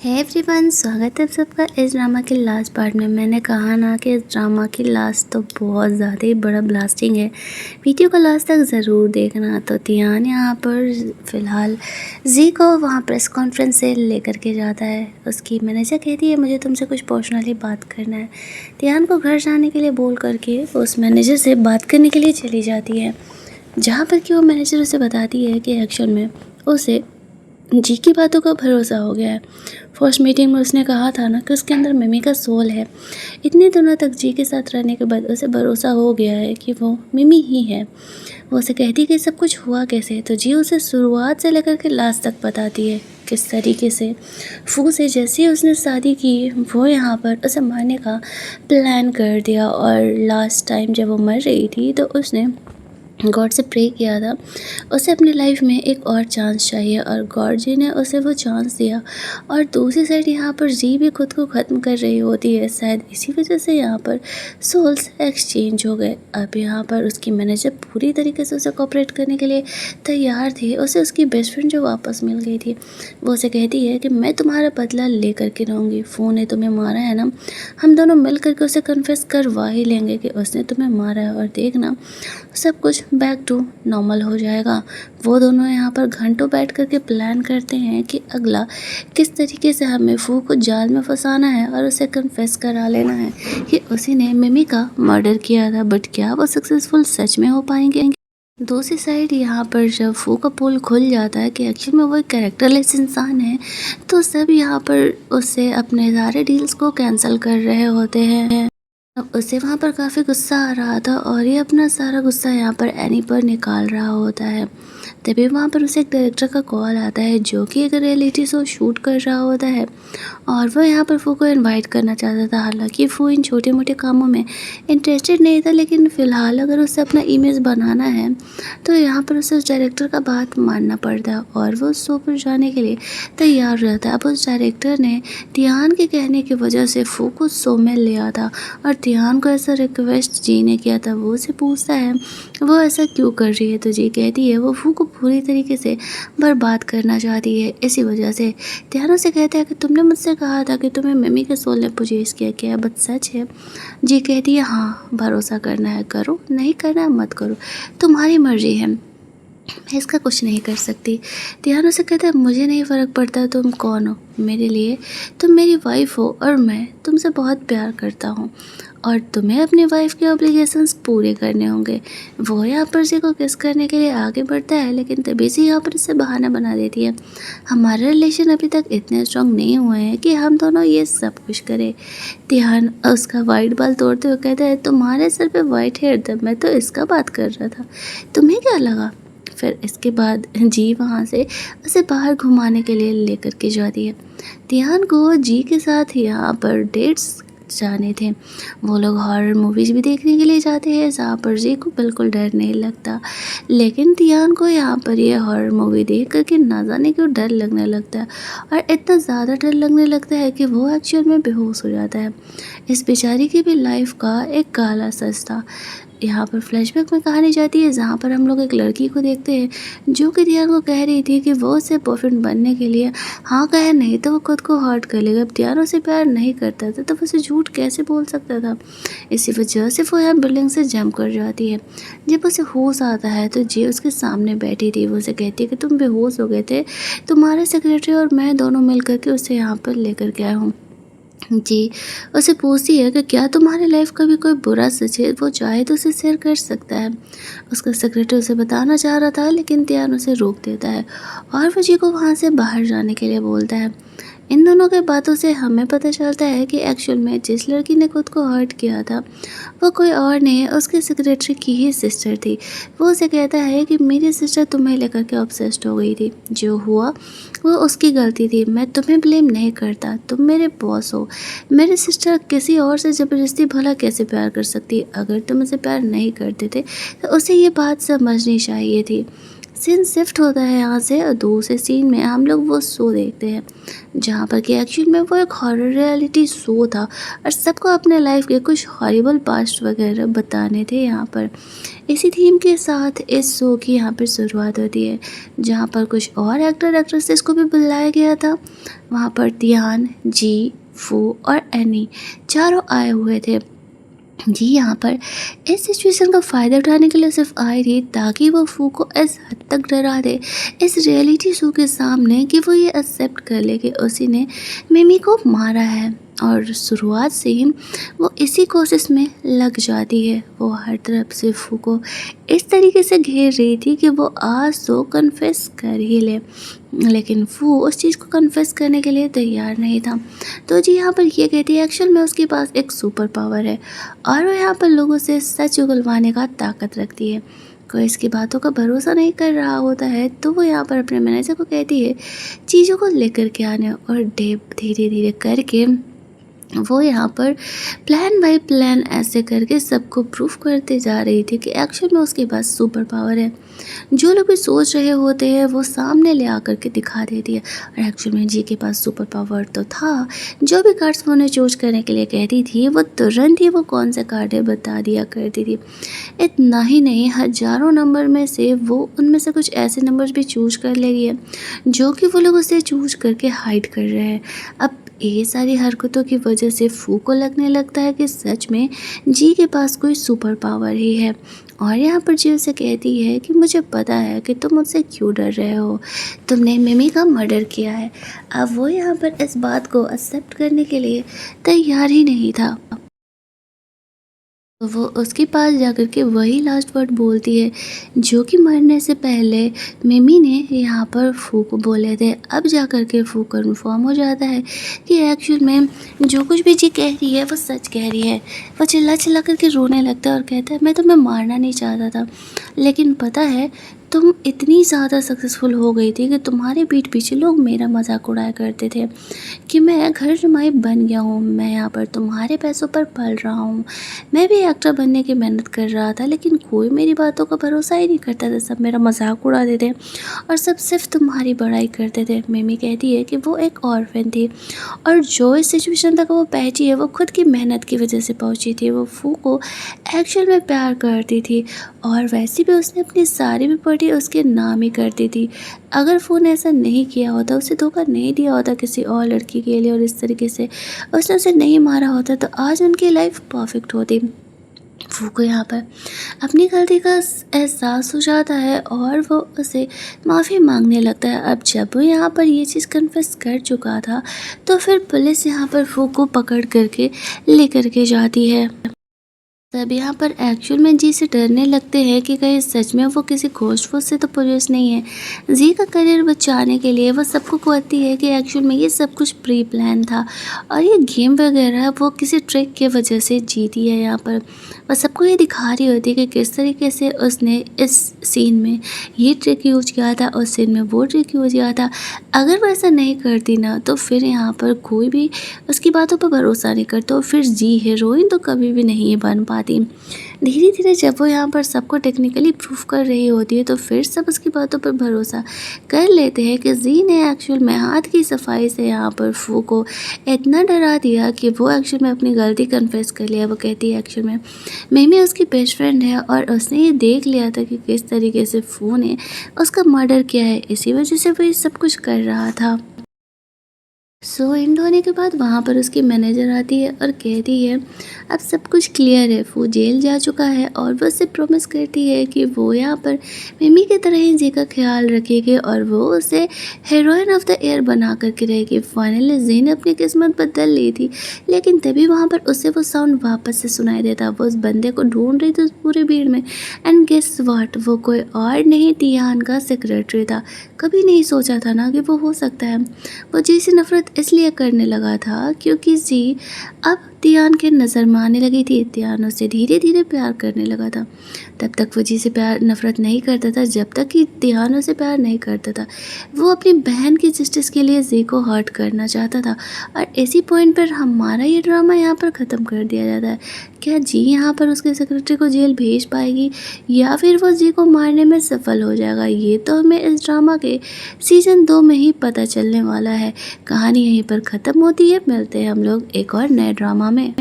है एवरीवन, स्वागत है आप सबका इस ड्रामा के लास्ट पार्ट में। मैंने कहा ना कि इस ड्रामा की लास्ट तो बहुत ज़्यादा ही बड़ा ब्लास्टिंग है। वीडियो को लास्ट तक ज़रूर देखना। तो तियान यहाँ पर फ़िलहाल जी को वहाँ प्रेस कॉन्फ्रेंस से लेकर के जाता है। उसकी मैनेजर कहती है मुझे तुमसे कुछ पर्सनली बात करना है। तियान को घर जाने के लिए बोल करके उस मैनेजर से बात करने के लिए चली जाती है, जहाँ पर कि वो मैनेजर उसे बताती है कि एक्शन में उसे जी की बातों का भरोसा हो गया है। फर्स्ट मीटिंग में उसने कहा था ना कि उसके अंदर मिमी का सोल है। इतने दिनों तक जी के साथ रहने के बाद उसे भरोसा हो गया है कि वो मिमी ही है। वो उसे कहती है कि सब कुछ हुआ कैसे, तो जी उसे शुरुआत से लेकर के लास्ट तक बताती है किस तरीके से फू से जैसे ही उसने शादी की वो यहाँ पर उसे मारने का प्लान कर दिया। और लास्ट टाइम जब वो मर रही थी तो उसने गॉड से प्रे किया था, उसे अपनी लाइफ में एक और चांस चाहिए और गॉड जी ने उसे वो चांस दिया। और दूसरी साइड यहाँ पर जी भी खुद को ख़त्म कर रही होती है। शायद इसी वजह से यहाँ पर सोल्स एक्सचेंज हो गए। अब यहाँ पर उसकी मैनेजर पूरी तरीके से उसे कोऑपरेट करने के लिए तैयार थी। उसे उसकी बेस्ट फ्रेंड जो वापस मिल गई थी, वो उसे कहती है कि मैं तुम्हारा बदला ले करके रहूँगी। फ़ोन ने तुम्हें मारा है ना, हम दोनों मिल करके उसे कन्फेस करवा ही लेंगे कि उसने तुम्हें मारा है, और देखना सब कुछ बैक टू नॉर्मल हो जाएगा। वो दोनों यहाँ पर घंटों बैठ करके प्लान करते हैं कि अगला किस तरीके से हमें फू को जाल में फंसाना है और उसे कन्फेस करा लेना है कि उसी ने मिमी का मर्डर किया था। बट क्या वो सक्सेसफुल सच में हो पाएंगे? दूसरी साइड यहाँ पर जब फू का पोल खुल जाता है कि एक्चुअल में वो एक कैरेक्टरलेस इंसान है, तो सब यहाँ पर उससे अपने सारे डील्स को कैंसिल कर रहे होते हैं। अब उसे वहाँ पर काफ़ी गुस्सा आ रहा था और ये अपना सारा गुस्सा यहाँ पर एनी पर निकाल रहा होता है। तभी वहाँ पर उसे एक डायरेक्टर का कॉल आता है जो कि एक रियलिटी शो शूट कर रहा होता है, और वो यहाँ पर फू को इनवाइट करना चाहता था। हालांकि फू इन छोटे मोटे कामों में इंटरेस्टेड नहीं था, लेकिन फ़िलहाल अगर उसे अपना इमेज बनाना है तो यहाँ पर उसे उस डायरेक्टर का बात मानना पड़ता है और वो उस शो पर जाने के लिए तैयार रहता है। अब उस डायरेक्टर ने तियान के कहने की वजह से फू को शो में लिया था और तियान को ऐसा रिक्वेस्ट जी ने किया था। वो उसे पूछता है वो ऐसा क्यों कर रही है, तो जी कहती है वो फू को पूरी तरीके से बर्बाद करना चाहती है। इसी वजह से तियान उसे कहता है कि तुमने मुझसे कहा था कि तुम्हें मिमी के सोल ने पोजेस किया, क्या बात सच है? जी कहती है हाँ, भरोसा करना है करो, नहीं करना है मत करो, तुम्हारी मर्जी है, मैं इसका कुछ नहीं कर सकती। तियान उसे कहता है मुझे नहीं फ़र्क पड़ता तुम कौन हो, मेरे लिए तुम मेरी वाइफ हो और मैं तुमसे बहुत प्यार करता हूँ और तुम्हें अपनी वाइफ के ऑब्लिगेशंस पूरे करने होंगे। वो यहाँ पर जी को किस करने के लिए आगे बढ़ता है, लेकिन तभी से यहाँ पर इसे बहाना बना देती है। हमारे रिलेशन अभी तक इतने स्ट्रॉन्ग नहीं हुए हैं कि हम दोनों ये सब कुछ करें। तियान उसका वाइट बाल तोड़ते हुए कहता है तुम्हारे सर पे वाइट हेयर था, मैं तो इसका बात कर रहा था, तुम्हें क्या लगा? फिर इसके बाद जी वहाँ से उसे बाहर घुमाने के लिए लेकर के जाती है। तियान को जी के साथ यहाँ पर डेट्स जाने थे। वो लोग हॉरर मूवीज़ भी देखने के लिए जाते हैं जहाँ पर जी को बिल्कुल डर नहीं लगता, लेकिन तियान को यहाँ पर ये हॉरर मूवी देख करके ना जाने क्यों डर लगने लगता है, और इतना ज़्यादा डर लगने लगता है कि वो एक्चुअल में बेहोश हो जाता है। इस बेचारी की भी लाइफ का एक काला सच था। यहाँ पर फ्लैशबैक में कहानी जाती है जहाँ पर हम लोग एक लड़की को देखते हैं जो कि तियान को कह रही थी कि वो उससे बॉयफ्रेंड बनने के लिए हाँ कहे, नहीं तो वो खुद को हर्ट कर लेगा। अब तियान उसे प्यार नहीं करता था तो वो उसे झूठ कैसे बोल सकता था? इसी वजह से वो यहाँ बिल्डिंग से जंप कर जाती है। जब उसे होश आता है तो जी उसके सामने बैठी थी। वो उसे कहती है कि तुम बेहोश हो गए थे, तुम्हारे सेक्रेटरी और मैं दोनों मिल करके उसे यहाँ पर लेकर के आए हूँ। जी उसे पूछती है कि क्या तुम्हारी लाइफ का भी कोई बुरा सच है, वो चाहे तो उसे शेयर कर सकता है। उसका सेक्रेटरी उसे बताना चाह रहा था, लेकिन तियान उसे रोक देता है और वो जी को वहाँ से बाहर जाने के लिए बोलता है। इन दोनों के बातों से हमें पता चलता है कि एक्चुअल में जिस लड़की ने खुद को हर्ट किया था वो कोई और नहीं, उसके सेक्रेटरी की ही सिस्टर थी। वो उसे कहता है कि मेरी सिस्टर तुम्हें लेकर के ऑब्सेस्ड हो गई थी, जो हुआ वो उसकी गलती थी, मैं तुम्हें ब्लेम नहीं करता, तुम मेरे बॉस हो। मेरी सिस्टर किसी और से ज़बरदस्ती भला कैसे प्यार कर सकती? अगर तुम उसे प्यार नहीं करते थे तो उसे ये बात समझनी चाहिए थी। सीन शिफ्ट होता है यहाँ से और दूसरे सीन में हम लोग वो शो देखते हैं जहाँ पर कि एक्चुअल में वो एक हॉरर रियलिटी शो था और सबको अपने लाइफ के कुछ हॉरिबल पास्ट वगैरह बताने थे यहाँ पर। इसी थीम के साथ इस शो की यहाँ पर शुरुआत होती है जहाँ पर कुछ और एक्टर एक्ट्रेसेस को भी बुलाया गया था। वहाँ पर तियान, जी, फू और एनी चारों आए हुए थे। जी यहाँ पर इस सिचुएशन का फ़ायदा उठाने के लिए सिर्फ आई थी ताकि वो फू को इस हद तक डरा दे इस रियलिटी शो के सामने कि वो ये एक्सेप्ट कर ले कि उसी ने मिमी को मारा है। और शुरुआत से ही वो इसी कोशिश में लग जाती है। वो हर तरफ से फू को इस तरीके से घेर रही थी कि वो आज तो कन्फेस कर ही ले, लेकिन फू उस चीज़ को कन्फेस करने के लिए तैयार नहीं था। तो जी यहाँ पर ये कहती है एक्चुअल में उसके पास एक सुपर पावर है और वो यहाँ पर लोगों से सच उगलवाने का ताकत रखती है। कोई इसकी बातों का भरोसा नहीं कर रहा होता है तो वो यहाँ पर अपने मैनेजर को कहती है चीज़ों को लेकर के आने, और डेप धीरे धीरे करके वो यहाँ पर प्लान बाय प्लान ऐसे करके सबको प्रूफ करते जा रही थी कि एक्चुअल में उसके पास सुपर पावर है। जो लोग भी सोच रहे होते हैं वो सामने ले आकर के दिखा देती है और एक्चुअल में जी के पास सुपर पावर तो था। जो भी कार्ड्स वो उन्हें चूज करने के लिए कहती थी वो तुरंत ही वो कौन से कार्ड है बता दिया करती थी। इतना ही नहीं, हज़ारों नंबर में से वो उनमें से कुछ ऐसे नंबर्स भी चूज कर ले रही है जो कि वो लोग उसे चूज करके हाइड कर रहे हैं। अब ये सारी हरकतों की वजह से फू को लगने लगता है कि सच में जी के पास कोई सुपर पावर ही है। और यहाँ पर जी उसे कहती है कि मुझे पता है कि तुम मुझसे क्यों डर रहे हो, तुमने मिमी का मर्डर किया है। अब वो यहाँ पर इस बात को एक्सेप्ट करने के लिए तैयार ही नहीं था। तो वो उसके पास जाकर के वही लास्ट वर्ड बोलती है जो कि मरने से पहले मिमी ने यहाँ पर फू को बोले थे। अब जाकर के फू कन्फर्म हो जाता है कि एक्चुअल में जो कुछ भी जी कह रही है वो सच कह रही है। वो चिल्ला चिल्ला करके रोने लगता है और कहता है मैं तुम्हें मारना नहीं चाहता था, लेकिन पता है तुम इतनी ज़्यादा सक्सेसफुल हो गई थी कि तुम्हारे पीठ पीछे लोग मेरा मजाक उड़ाया करते थे कि मैं घर जमाई बन गया हूँ, मैं यहाँ पर तुम्हारे पैसों पर पल रहा हूँ। मैं भी एक्टर बनने की मेहनत कर रहा था लेकिन कोई मेरी बातों का भरोसा ही नहीं करता था, सब मेरा मजाक उड़ाते थे और सब सिर्फ तुम्हारी बड़ाई करते थे। मिमी कहती है कि वो एक ऑर्फन थी और जो इस सिचुएशन तक वो पहुंची है वो खुद की मेहनत की वजह से पहुंची थी। वो फू को एक्चुअल में प्यार करती थी और वैसे भी उसने अपनी सारी प्रॉपर्टी उसके नाम ही कर दी थी। अगर फ़ोन ऐसा नहीं किया होता, उसे धोखा नहीं दिया होता किसी और लड़की के लिए और इस तरीके से उसने उसे नहीं मारा होता तो आज उनकी लाइफ परफेक्ट होती। फू को यहाँ पर अपनी गलती का एहसास हो जाता है और वो उसे माफ़ी मांगने लगता है। अब जब वो यहाँ पर ये चीज़ कन्फेस कर चुका था तो फिर पुलिस यहाँ पर फू को पकड़ करके लेकर के जाती है। तब यहाँ पर एक्चुअल में जी से डरने लगते हैं कि कहीं सच में वो किसी घोस्ट से तो पुलिस नहीं है। जी का करियर बचाने के लिए वो सबको कहती है कि एक्चुअल में ये सब कुछ प्री प्लान था और ये गेम वगैरह वो किसी ट्रिक की वजह से जीती है। यहाँ पर वह सबको ये दिखा रही होती है कि किस तरीके से उसने इस सीन में ये ट्रिक यूज किया था, उस सीन में वो ट्रिक यूज किया था। अगर वो ऐसा नहीं करती ना तो फिर यहाँ पर कोई भी उसकी बातों पर भरोसा नहीं करता और फिर जी हीरोइन तो कभी भी नहीं बन पाती। धीरे धीरे जब वो यहाँ पर सबको टेक्निकली प्रूफ कर रही होती है तो फिर सब उसकी बातों पर भरोसा कर लेते हैं कि जी ने एक्चुअल में हाथ की सफाई से यहाँ पर फू को इतना डरा दिया कि वो एक्चुअल में अपनी गलती कन्फेस कर लिया। वो कहती है एक्चुअल में मिमी उसकी बेस्ट फ्रेंड है और उसने ये देख लिया था कि किस तरीके से फू ने उसका मर्डर किया है, इसी वजह से वो ये सब कुछ कर रहा था। एंड होने के बाद वहाँ पर उसकी मैनेजर आती है और कहती है अब सब कुछ क्लियर है, वो जेल जा चुका है और वो उससे प्रॉमिस करती है कि वो यहाँ पर मिमी की तरह ही जी का ख्याल रखेगी और वो उसे हीरोइन ऑफ द ईयर बना करके रहेगी। फाइनली जी ने अपनी किस्मत बदल ली थी, लेकिन तभी वहाँ पर उसे वो साउंड वापस से सुनाई देता। वो उस बंदे को ढूंढ रही थी उस पूरी भीड़ में एंड गेस व्हाट, वो कोई और नहीं तियान का सेक्रेटरी था। कभी नहीं सोचा था ना कि वो हो सकता है। वो जी से नफरत इसलिए करने लगा था क्योंकि जी अब तियान के नज़र मारने लगी थी। तियान उससे धीरे धीरे प्यार करने लगा था। तब तक वो जी से प्यार नफ़रत नहीं करता था जब तक कि तियान उसे प्यार नहीं करता था। वो अपनी बहन की जस्टिस के लिए जी को हर्ट करना चाहता था और इसी पॉइंट पर हमारा ये ड्रामा यहाँ पर ख़त्म कर दिया जाता है। क्या जी यहाँ पर उसके सेक्रेटरी को जेल भेज पाएगी या फिर वो जी को मारने में सफल हो जाएगा, ये तो हमें इस ड्रामा के सीज़न 2 में ही पता चलने वाला है। कहानी यहीं पर ख़त्म होती है। मिलते हैं हम लोग एक और नए ड्रामा में।